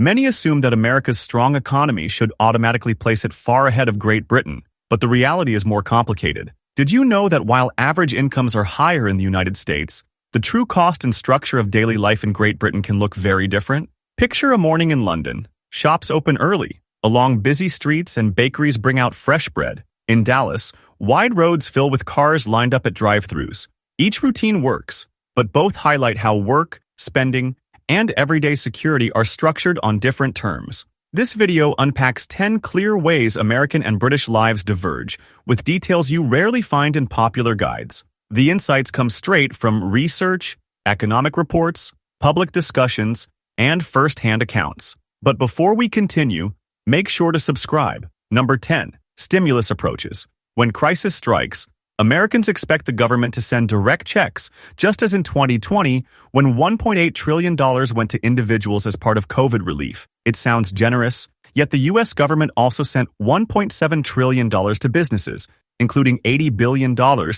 Many assume that America's strong economy should automatically place it far ahead of Great Britain, but the reality is more complicated. Did you know that while average incomes are higher in the United States, the true cost and structure of daily life in Great Britain can look very different? Picture a morning in London. Shops open early. Along busy streets and bakeries bring out fresh bread. In Dallas, wide roads fill with cars lined up at drive-thrus. Each routine works, but both highlight how work, spending, and everyday security are structured on different terms. This video unpacks 10 clear ways American and British lives diverge, with details you rarely find in popular guides. The insights come straight from research, economic reports, public discussions, and first-hand accounts. But before we continue, make sure to subscribe. Number 10. Stimulus approaches. When crisis strikes, Americans expect the government to send direct checks, just as in 2020, when $1.8 trillion went to individuals as part of COVID relief. It sounds generous, yet the U.S. government also sent $1.7 trillion to businesses, including $80 billion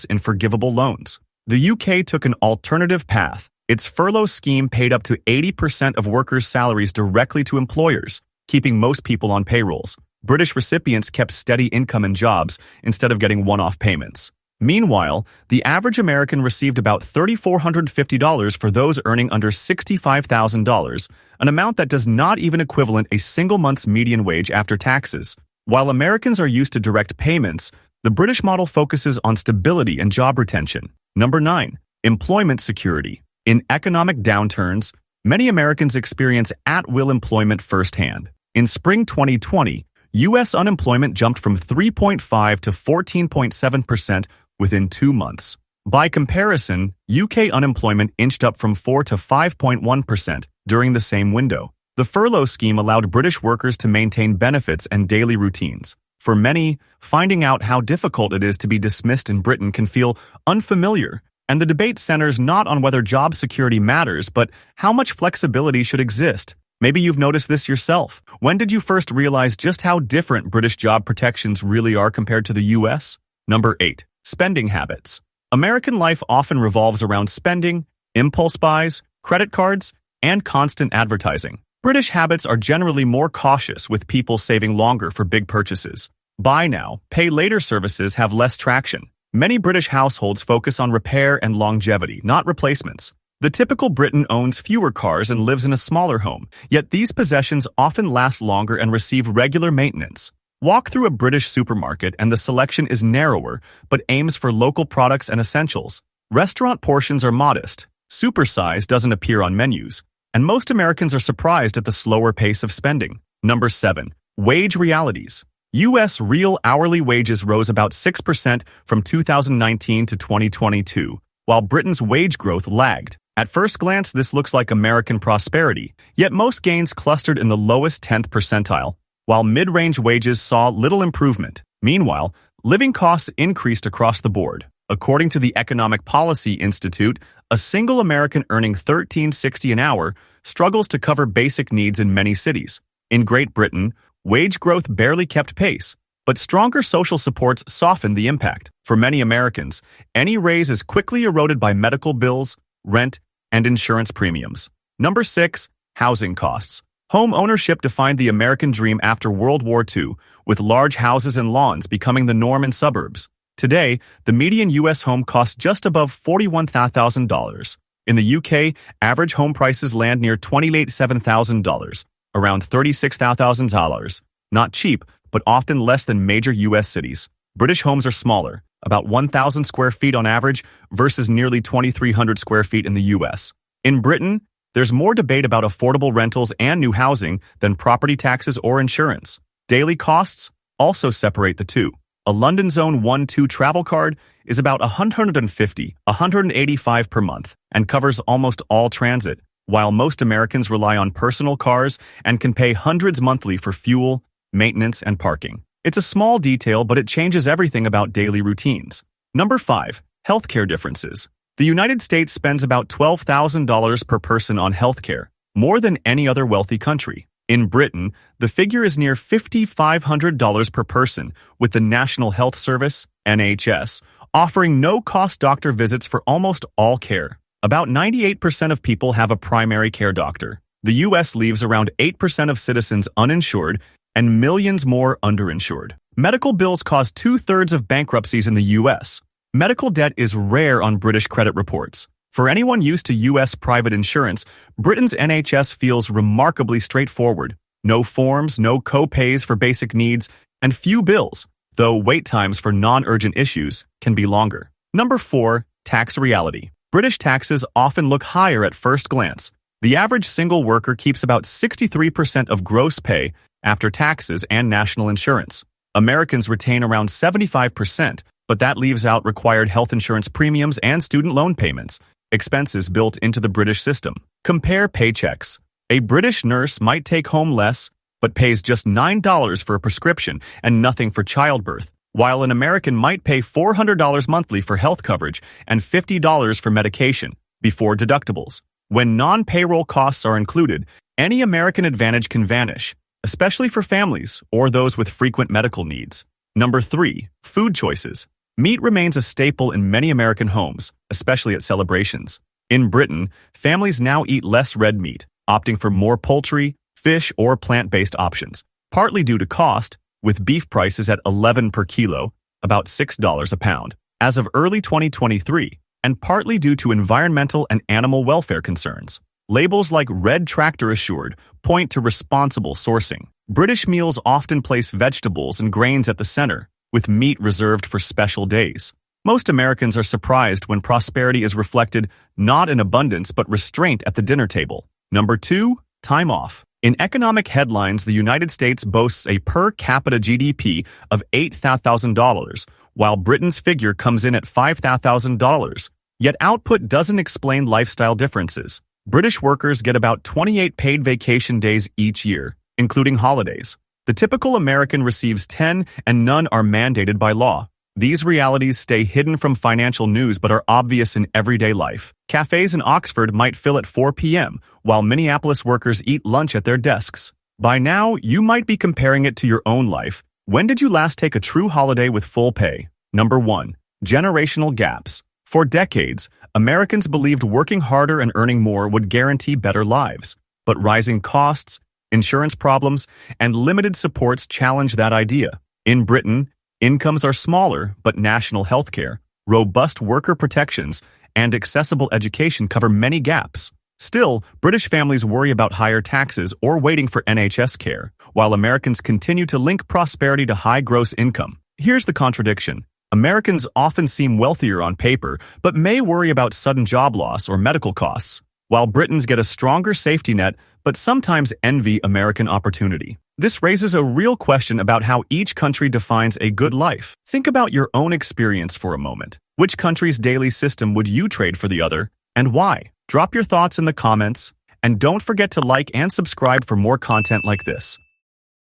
in forgivable loans. The UK took an alternative path. Its furlough scheme paid up to 80% of workers' salaries directly to employers, keeping most people on payrolls. British recipients kept steady income and jobs instead of getting one-off payments. Meanwhile, the average American received about $3,450 for those earning under $65,000, an amount that does not even equivalent a single month's median wage after taxes. While Americans are used to direct payments, the British model focuses on stability and job retention. Number 9. Employment security. In economic downturns, many Americans experience at-will employment firsthand. In spring 2020, U.S. unemployment jumped from 3.5 to 14.7% within 2 months. By comparison, UK unemployment inched up from 4 to 5.1% during the same window. The furlough scheme allowed British workers to maintain benefits and daily routines. For many, finding out how difficult it is to be dismissed in Britain can feel unfamiliar, and the debate centers not on whether job security matters, but how much flexibility should exist. Maybe you've noticed this yourself. When did you first realize just how different British job protections really are compared to the US? Number 8. Spending habits. American life often revolves around spending, impulse buys, credit cards, and constant advertising. British habits are generally more cautious, with people saving longer for big purchases. Buy now, pay later services have less traction. Many British households focus on repair and longevity, not replacements. The typical Briton owns fewer cars and lives in a smaller home, yet these possessions often last longer and receive regular maintenance. Walk through a British supermarket and the selection is narrower, but aims for local products and essentials. Restaurant portions are modest, supersize doesn't appear on menus, and most Americans are surprised at the slower pace of spending. Number 7. Wage realities. U.S. real hourly wages rose about 6% from 2019 to 2022, while Britain's wage growth lagged. At first glance, this looks like American prosperity, yet most gains clustered in the lowest 10th percentile, while mid-range wages saw little improvement. Meanwhile, living costs increased across the board. According to the Economic Policy Institute, a single American earning $13.60 an hour struggles to cover basic needs in many cities. In Great Britain, wage growth barely kept pace, but stronger social supports softened the impact. For many Americans, any raise is quickly eroded by medical bills, rent, and insurance premiums. Number 6. Housing costs. Home ownership defined the American dream after World War II, with large houses and lawns becoming the norm in suburbs. Today, the median U.S. home costs just above $41,000. In the UK, average home prices land near $27,000, around $36,000. Not cheap, but often less than major U.S. cities. British homes are smaller, about 1,000 square feet on average versus nearly 2,300 square feet in the U.S. In Britain, there's more debate about affordable rentals and new housing than property taxes or insurance. Daily costs also separate the two. A London Zone 1-2 travel card is about $185 per month and covers almost all transit, while most Americans rely on personal cars and can pay hundreds monthly for fuel, maintenance, and parking. It's a small detail, but it changes everything about daily routines. Number 5. Healthcare differences. The United States spends about $12,000 per person on healthcare, more than any other wealthy country. In Britain, the figure is near $5,500 per person, with the National Health Service, NHS, offering no-cost doctor visits for almost all care. About 98% of people have a primary care doctor. The US leaves around 8% of citizens uninsured and millions more underinsured. Medical bills cause two-thirds of bankruptcies in the US. Medical debt is rare on British credit reports. For anyone used to US private insurance, Britain's NHS feels remarkably straightforward. No forms, no co-pays for basic needs, and few bills, though wait times for non-urgent issues can be longer. Number 4. Tax reality. British taxes often look higher at first glance. The average single worker keeps about 63% of gross pay after taxes and national insurance. Americans retain around 75%, but that leaves out required health insurance premiums and student loan payments, expenses built into the British system. Compare paychecks. A British nurse might take home less, but pays just $9 for a prescription and nothing for childbirth, while an American might pay $400 monthly for health coverage and $50 for medication, before deductibles. When non-payroll costs are included, any American advantage can vanish, especially for families or those with frequent medical needs. Number 3. Food choices. Meat remains a staple in many American homes, especially at celebrations. In Britain, families now eat less red meat, opting for more poultry, fish, or plant-based options, partly due to cost, with beef prices at $11 per kilo, about $6 a pound, as of early 2023, and partly due to environmental and animal welfare concerns. Labels like Red Tractor Assured point to responsible sourcing. British meals often place vegetables and grains at the center, with meat reserved for special days. Most Americans are surprised when prosperity is reflected not in abundance but restraint at the dinner table. Number 2. Time off. In economic headlines, the United States boasts a per capita GDP of $8,000, while Britain's figure comes in at $5,000. Yet output doesn't explain lifestyle differences. British workers get about 28 paid vacation days each year, including holidays. The typical American receives 10, and none are mandated by law. These realities stay hidden from financial news but are obvious in everyday life. Cafes in Oxford might fill at 4 p.m., while Minneapolis workers eat lunch at their desks. By now, you might be comparing it to your own life. When did you last take a true holiday with full pay? Number 1. Generational gaps. For decades, Americans believed working harder and earning more would guarantee better lives. But rising costs, insurance problems, and limited supports challenge that idea. In Britain, incomes are smaller, but national health care, robust worker protections, and accessible education cover many gaps. Still, British families worry about higher taxes or waiting for NHS care, while Americans continue to link prosperity to high gross income. Here's the contradiction. Americans often seem wealthier on paper, but may worry about sudden job loss or medical costs, while Britons get a stronger safety net, but sometimes envy American opportunity. This raises a real question about how each country defines a good life. Think about your own experience for a moment. Which country's daily system would you trade for the other, and why? Drop your thoughts in the comments, and don't forget to like and subscribe for more content like this.